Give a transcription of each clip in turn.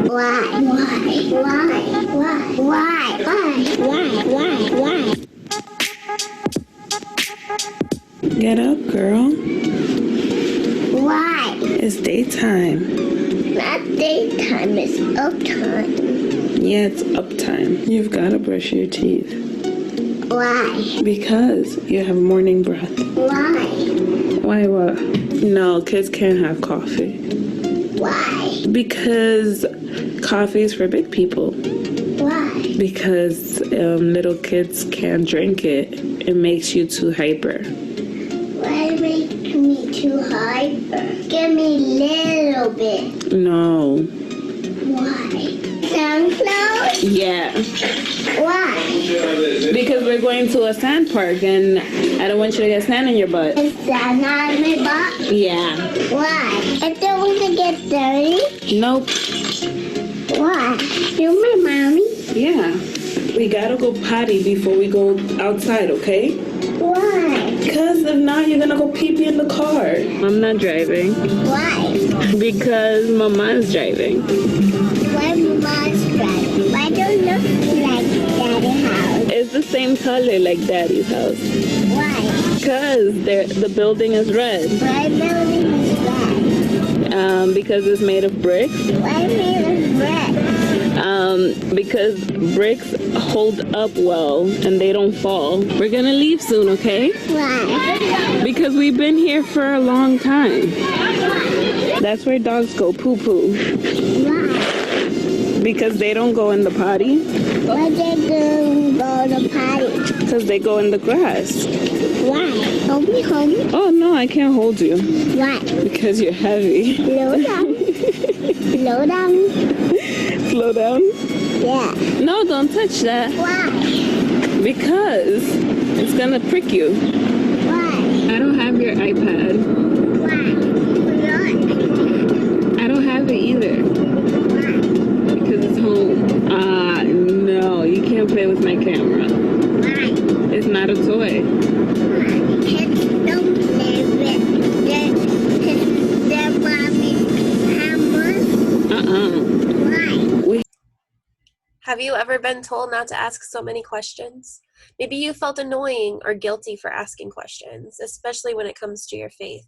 Why? Get up, girl. Why? It's daytime. Not daytime, it's uptime. Yeah, it's uptime. You've got to brush your teeth. Why? Because you have morning breath. Why? Why what? No, kids can't have coffee. Why? Because coffee is for big people. Why? Because little kids can't drink it. It makes you too hyper. Why make me too hyper? Give me a little bit. No. Why? Sunflowers? Yeah. Why? Because we're going to a sand park and I don't want you to get sand in your butt. Is that not my butt? Yeah. Why? I don't want to get dirty. Nope. Why? You're my mommy. Yeah. We gotta go potty before we go outside, okay? Why? Because if not, you're gonna go pee-pee in the car. I'm not driving. Why? Because Mama's driving. Why Mama's driving? Why don't look like Daddy's house? It's the same color like Daddy's house. Why? Because the building is red. Why building is red? Because it's made of bricks. Why made of red? Because bricks hold up well and they don't fall. We're gonna leave soon, okay? Why? Because we've been here for a long time. That's where dogs go poo-poo. Why? Because they don't go in the potty. Why they don't go to potty? Because they go in the grass. Why? Hold me. Oh, no, I can't hold you. Why? Because you're heavy. Slow down. Slow down. Slow down? Yeah. No, don't touch that. Why? Because it's gonna prick you. Why? I don't have your iPad. Why? I don't have it either. Why? Because it's home. No, you can't play with my camera. Why? It's not a toy. Kids don't play with their mommy's hammer. Why? Have you ever been told not to ask so many questions? Maybe you felt annoying or guilty for asking questions, especially when it comes to your faith.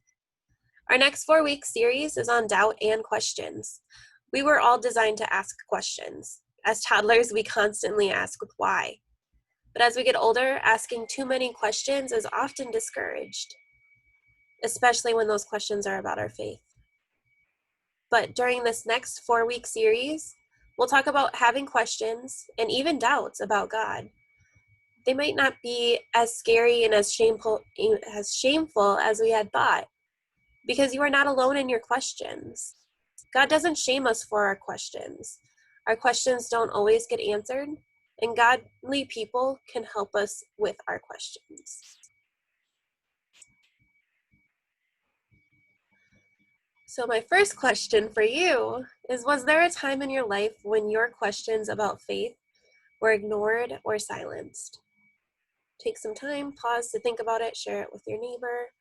Our next 4-week series is on doubt and questions. We were all designed to ask questions. As toddlers, we constantly ask with why. But as we get older, asking too many questions is often discouraged, especially when those questions are about our faith. But during this next 4-week series, we'll talk about having questions and even doubts about God. They might not be as scary and as shameful as we had thought, because you are not alone in your questions. God doesn't shame us for our questions. Our questions don't always get answered, and godly people can help us with our questions. So my first question for you is, was there a time in your life when your questions about faith were ignored or silenced? Take some time, pause to think about it, share it with your neighbor.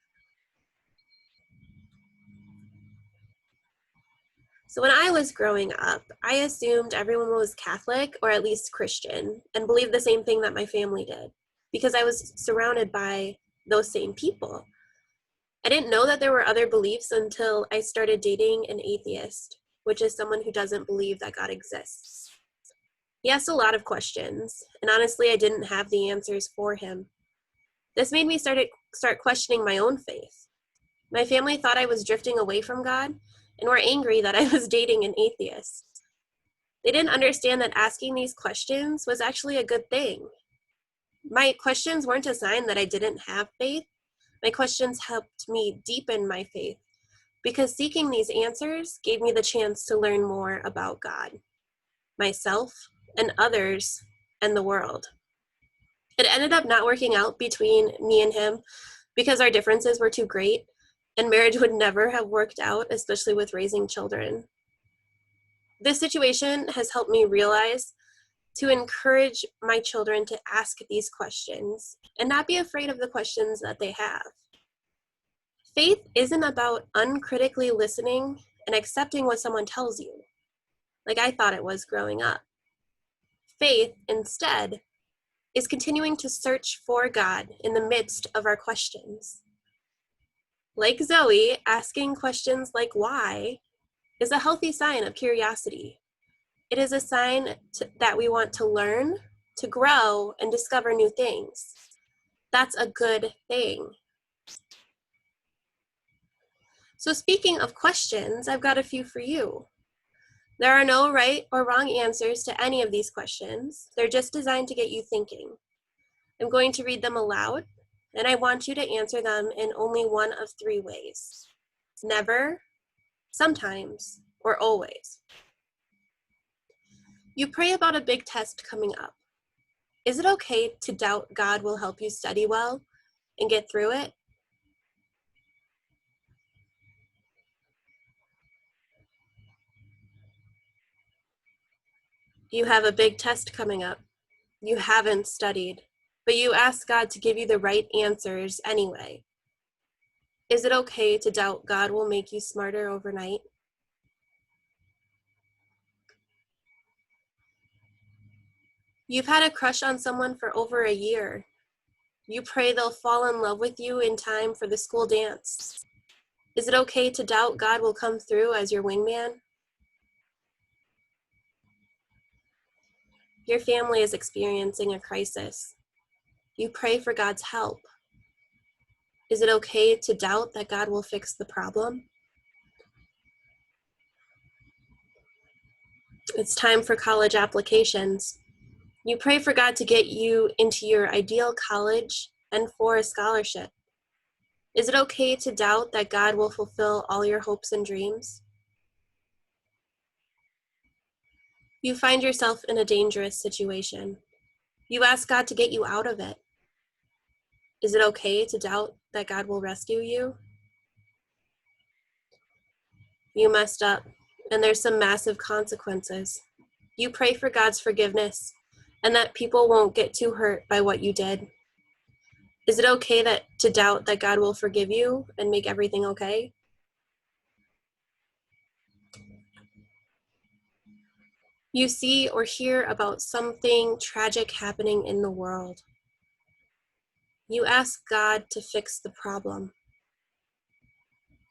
So when I was growing up, I assumed everyone was Catholic or at least Christian and believed the same thing that my family did because I was surrounded by those same people. I didn't know that there were other beliefs until I started dating an atheist, which is someone who doesn't believe that God exists. He asked a lot of questions, and honestly, I didn't have the answers for him. This made me start questioning my own faith. My family thought I was drifting away from God and were angry that I was dating an atheist. They didn't understand that asking these questions was actually a good thing. My questions weren't a sign that I didn't have faith. My questions helped me deepen my faith because seeking these answers gave me the chance to learn more about God, myself, and others, and the world. It ended up not working out between me and him because our differences were too great, and marriage would never have worked out, especially with raising children. This situation has helped me realize to encourage my children to ask these questions and not be afraid of the questions that they have. Faith isn't about uncritically listening and accepting what someone tells you. like I thought it was growing up. Faith, instead, is continuing to search for God in the midst of our questions. Like Zoe, asking questions like why is a healthy sign of curiosity. It is a sign that we want to learn, to grow, and discover new things. That's a good thing. So speaking of questions, I've got a few for you. There are no right or wrong answers to any of these questions. They're just designed to get you thinking. I'm going to read them aloud, and I want you to answer them in only one of three ways: never, sometimes, or always. You pray about a big test coming up. Is it okay to doubt God will help you study well and get through it? You have a big test coming up. You haven't studied, but you ask God to give you the right answers anyway. Is it okay to doubt God will make you smarter overnight? You've had a crush on someone for over a year. You pray they'll fall in love with you in time for the school dance. Is it okay to doubt God will come through as your wingman? Your family is experiencing a crisis. You pray for God's help. Is it okay to doubt that God will fix the problem? It's time for college applications. You pray for God to get you into your ideal college and for a scholarship. Is it okay to doubt that God will fulfill all your hopes and dreams? You find yourself in a dangerous situation. You ask God to get you out of it. Is it okay to doubt that God will rescue you? You messed up, and there's some massive consequences. You pray for God's forgiveness and that people won't get too hurt by what you did. Is it okay to doubt that God will forgive you and make everything okay? You see or hear about something tragic happening in the world. You ask God to fix the problem.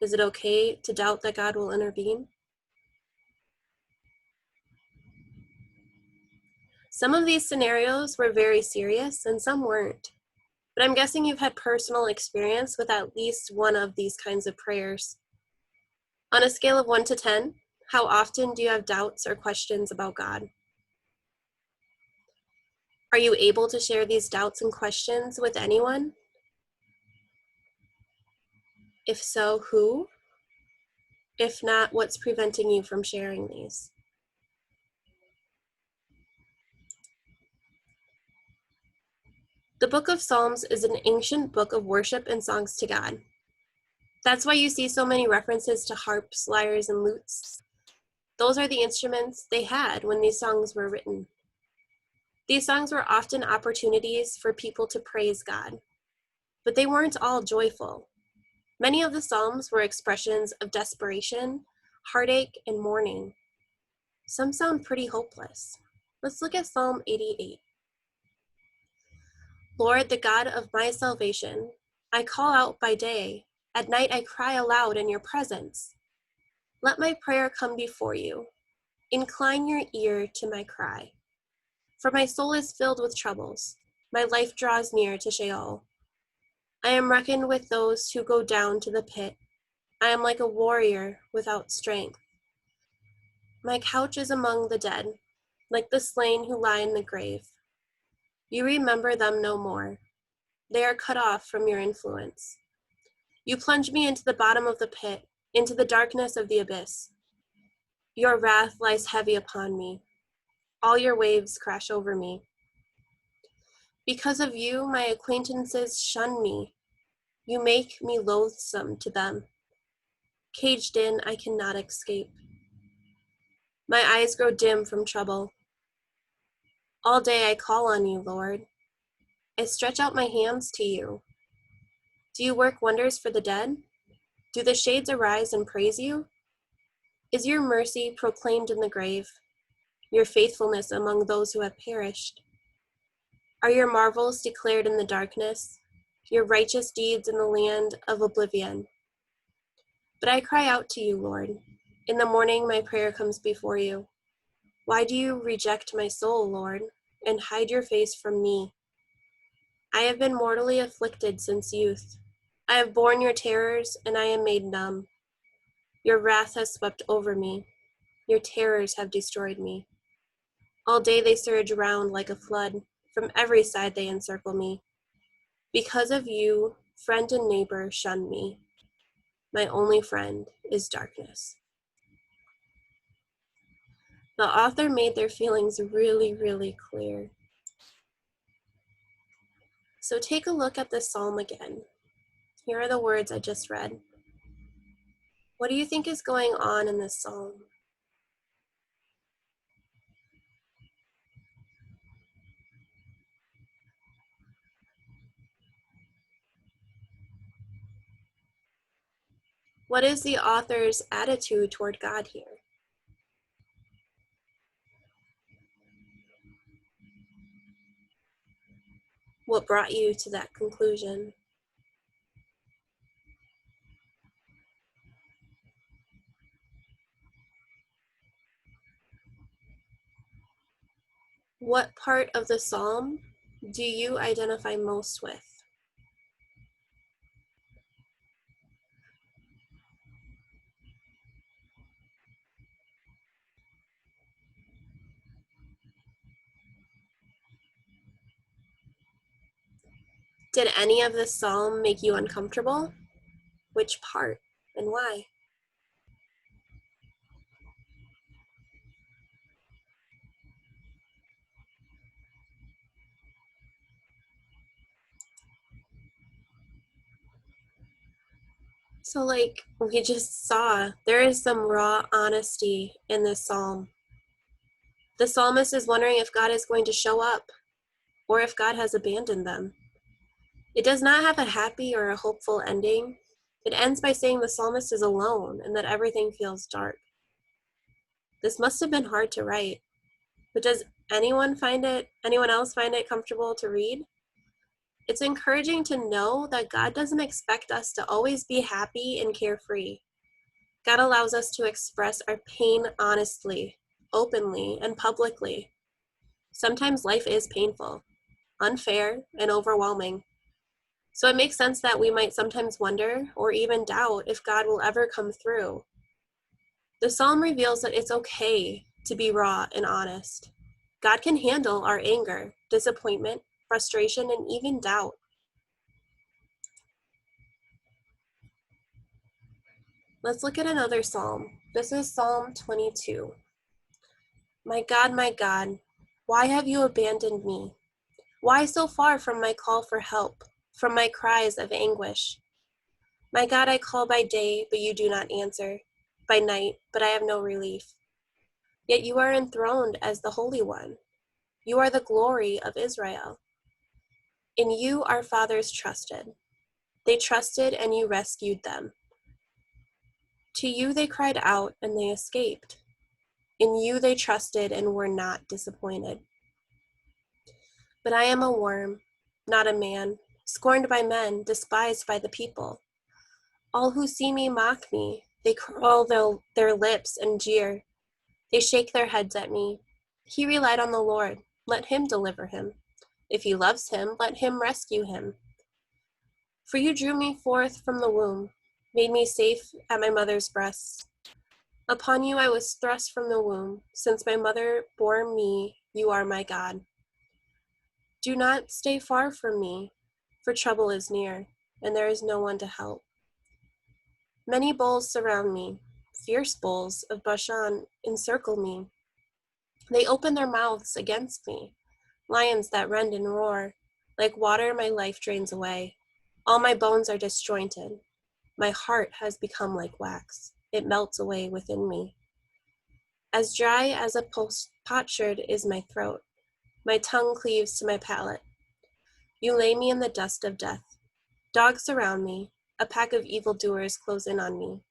Is it okay to doubt that God will intervene? Some of these scenarios were very serious and some weren't, but I'm guessing you've had personal experience with at least one of these kinds of prayers. On a scale of 1 to 10, how often do you have doubts or questions about God? Are you able to share these doubts and questions with anyone? If so, who? If not, what's preventing you from sharing these? The book of Psalms is an ancient book of worship and songs to God. That's why you see so many references to harps, lyres, and lutes. Those are the instruments they had when these songs were written. These songs were often opportunities for people to praise God, but they weren't all joyful. Many of the Psalms were expressions of desperation, heartache, and mourning. Some sound pretty hopeless. Let's look at Psalm 88. Lord, the God of my salvation, I call out by day. At night I cry aloud in your presence. Let my prayer come before you. Incline your ear to my cry. For my soul is filled with troubles. My life draws near to Sheol. I am reckoned with those who go down to the pit. I am like a warrior without strength. My couch is among the dead, like the slain who lie in the grave. You remember them no more. They are cut off from your influence. You plunge me into the bottom of the pit, into the darkness of the abyss. Your wrath lies heavy upon me. All your waves crash over me. Because of you, my acquaintances shun me. You make me loathsome to them. Caged in, I cannot escape. My eyes grow dim from trouble. All day I call on you, Lord. I stretch out my hands to you. Do you work wonders for the dead? Do the shades arise and praise you? Is your mercy proclaimed in the grave? your faithfulness among those who have perished? Are your marvels declared in the darkness, your righteous deeds in the land of oblivion? But I cry out to you, Lord. In the morning my prayer comes before you. Why do you reject my soul, Lord, and hide your face from me? I have been mortally afflicted since youth. I have borne your terrors, and I am made numb. Your wrath has swept over me. Your terrors have destroyed me. All day they surge round like a flood. From every side they encircle me. Because of you, friend and neighbor shun me. My only friend is darkness. The author made their feelings really, really clear. So take a look at this psalm again. Here are the words I just read. What do you think is going on in this psalm? What is the author's attitude toward God here? What brought you to that conclusion? What part of the psalm do you identify most with? Did any of this psalm make you uncomfortable? Which part and why? So, like we just saw, there is some raw honesty in this psalm. The psalmist is wondering if God is going to show up or if God has abandoned them. It does not have a happy or a hopeful ending. It ends by saying the psalmist is alone and that everything feels dark. This must have been hard to write, but does anyone else find it comfortable to read? It's encouraging to know that God doesn't expect us to always be happy and carefree. God allows us to express our pain honestly, openly, and publicly. Sometimes life is painful, unfair, and overwhelming. So it makes sense that we might sometimes wonder or even doubt if God will ever come through. The psalm reveals that it's okay to be raw and honest. God can handle our anger, disappointment, frustration, and even doubt. Let's look at another psalm. This is Psalm 22. My God, why have you abandoned me? Why so far from my call for help, from my cries of anguish? My God, I call by day, but you do not answer, by night, but I have no relief. Yet you are enthroned as the Holy One. You are the glory of Israel. In you our fathers trusted. They trusted and you rescued them. To you they cried out and they escaped. In you they trusted and were not disappointed. But I am a worm, not a man, scorned by men, despised by the people. All who see me mock me. They curl their lips and jeer. They shake their heads at me. He relied on the Lord. Let him deliver him. If he loves him, let him rescue him. For you drew me forth from the womb, made me safe at my mother's breast. Upon you I was thrust from the womb. Since my mother bore me, you are my God. Do not stay far from me, for trouble is near, and there is no one to help. Many bulls surround me. Fierce bulls of Bashan encircle me. They open their mouths against me. Lions that rend and roar. Like water, my life drains away. All my bones are disjointed. My heart has become like wax. It melts away within me. As dry as a potsherd is my throat. My tongue cleaves to my palate. You lay me in the dust of death. Dogs surround me. A pack of evildoers close in on me.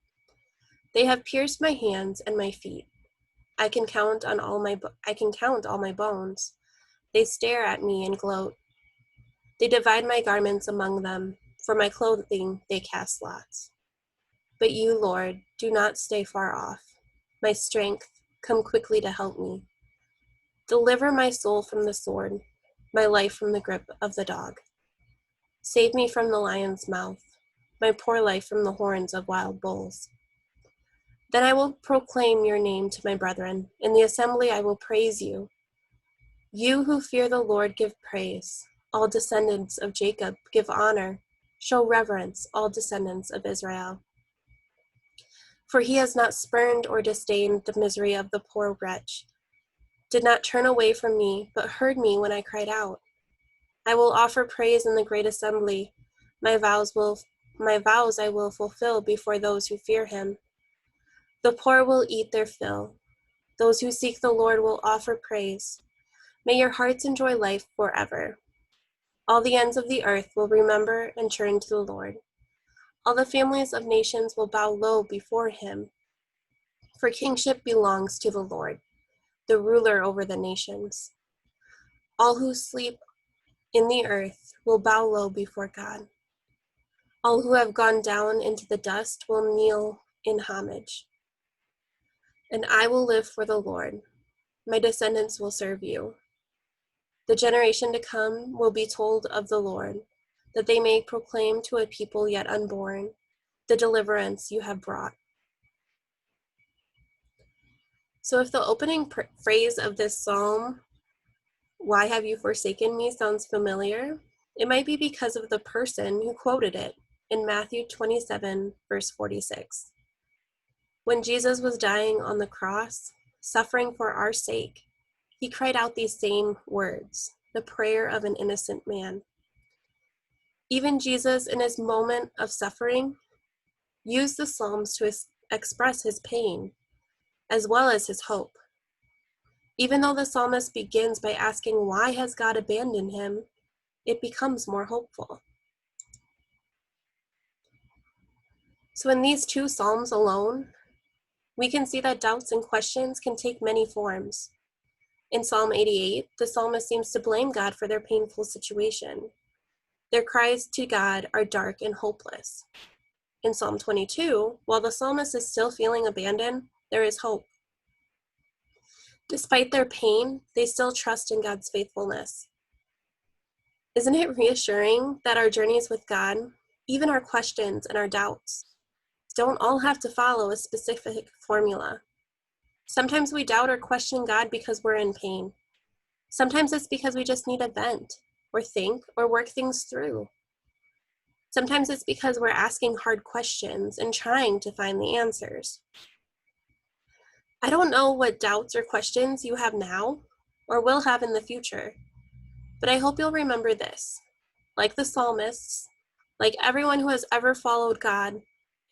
They have pierced my hands and my feet. I can count all my bones. They stare at me and gloat. They divide my garments among them. For my clothing they cast lots. But you, Lord, do not stay far off. My strength, come quickly to help me. Deliver my soul from the sword, my life from the grip of the dog. Save me from the lion's mouth, my poor life from the horns of wild bulls. Then I will proclaim your name to my brethren. In the assembly I will praise you. You who fear the Lord give praise. All descendants of Jacob give honor. Show reverence, all descendants of Israel. For he has not spurned or disdained the misery of the poor wretch, did not turn away from me, but heard me when I cried out. I will offer praise in the great assembly. My vows I will fulfill before those who fear him. The poor will eat their fill. Those who seek the Lord will offer praise. May your hearts enjoy life forever. All the ends of the earth will remember and turn to the Lord. All the families of nations will bow low before him. For kingship belongs to the Lord, the ruler over the nations. All who sleep in the earth will bow low before God. All who have gone down into the dust will kneel in homage. And I will live for the Lord. My descendants will serve you. The generation to come will be told of the Lord, that they may proclaim to a people yet unborn the deliverance you have brought. So if the opening phrase of this psalm, "Why have you forsaken me," sounds familiar, it might be because of the person who quoted it in Matthew 27, verse 46. When Jesus was dying on the cross, suffering for our sake, he cried out these same words, the prayer of an innocent man. Even Jesus, in his moment of suffering, used the Psalms to express his pain, as well as his hope. Even though the psalmist begins by asking, why has God abandoned him? It becomes more hopeful. So in these two psalms alone, we can see that doubts and questions can take many forms. In Psalm 88, the psalmist seems to blame God for their painful situation. Their cries to God are dark and hopeless. In Psalm 22, while the psalmist is still feeling abandoned, there is hope. Despite their pain, they still trust in God's faithfulness. Isn't it reassuring that our journeys with God, even our questions and our doubts, don't all have to follow a specific formula? Sometimes we doubt or question God because we're in pain. Sometimes it's because we just need a vent, or think, or work things through. Sometimes it's because we're asking hard questions and trying to find the answers. I don't know what doubts or questions you have now, or will have in the future, but I hope you'll remember this. Like the psalmists, like everyone who has ever followed God,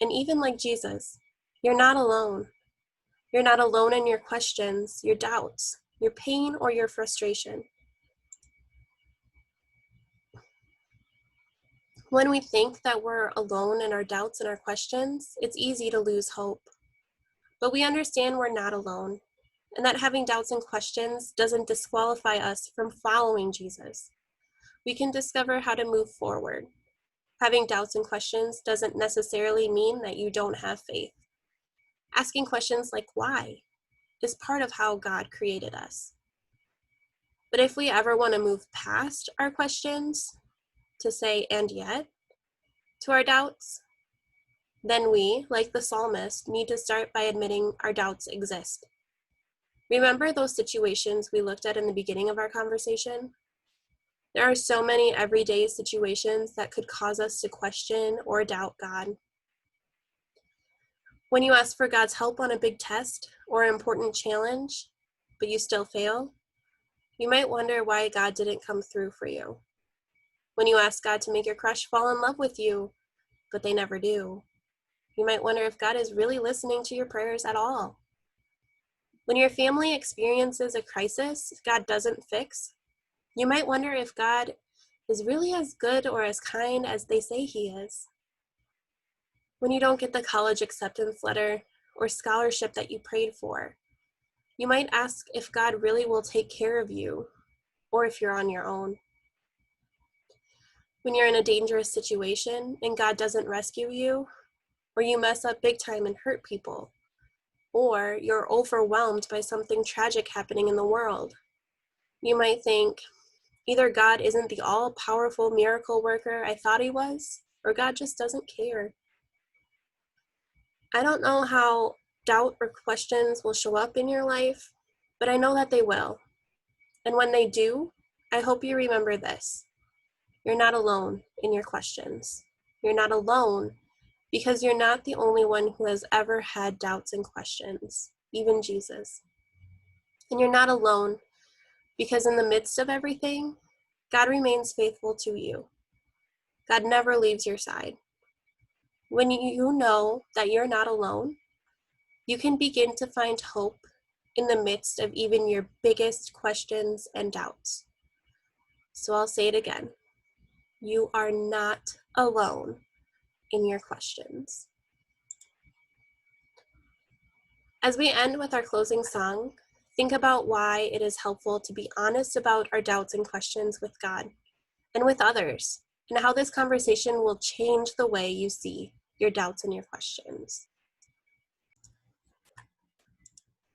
and even like Jesus, you're not alone. You're not alone in your questions, your doubts, your pain, or your frustration. When we think that we're alone in our doubts and our questions, it's easy to lose hope. But we understand we're not alone, and that having doubts and questions doesn't disqualify us from following Jesus. We can discover how to move forward. Having doubts and questions doesn't necessarily mean that you don't have faith. Asking questions like why is part of how God created us. But if we ever want to move past our questions to say, and yet, to our doubts, then we, like the psalmist, need to start by admitting our doubts exist. Remember those situations we looked at in the beginning of our conversation? There are so many everyday situations that could cause us to question or doubt God. When you ask for God's help on a big test or an important challenge, but you still fail, you might wonder why God didn't come through for you. When you ask God to make your crush fall in love with you, but they never do, you might wonder if God is really listening to your prayers at all. When your family experiences a crisis God doesn't fix, you might wonder if God is really as good or as kind as they say he is. When you don't get the college acceptance letter or scholarship that you prayed for, You might ask if God really will take care of you, or if you're on your own. When you're in a dangerous situation and God doesn't rescue you, or you mess up big time and hurt people, or you're overwhelmed by something tragic happening in the world, you might think, either God isn't the all-powerful miracle worker I thought he was, or God just doesn't care. I don't know how doubt or questions will show up in your life, but I know that they will. And when they do, I hope you remember this. You're not alone in your questions. You're not alone because you're not the only one who has ever had doubts and questions, even Jesus. And you're not alone because in the midst of everything, God remains faithful to you. God never leaves your side. When you know that you're not alone, you can begin to find hope in the midst of even your biggest questions and doubts. So I'll say it again. You are not alone in your questions. As we end with our closing song, think about why it is helpful to be honest about our doubts and questions with God and with others, and how this conversation will change the way you see your doubts and your questions.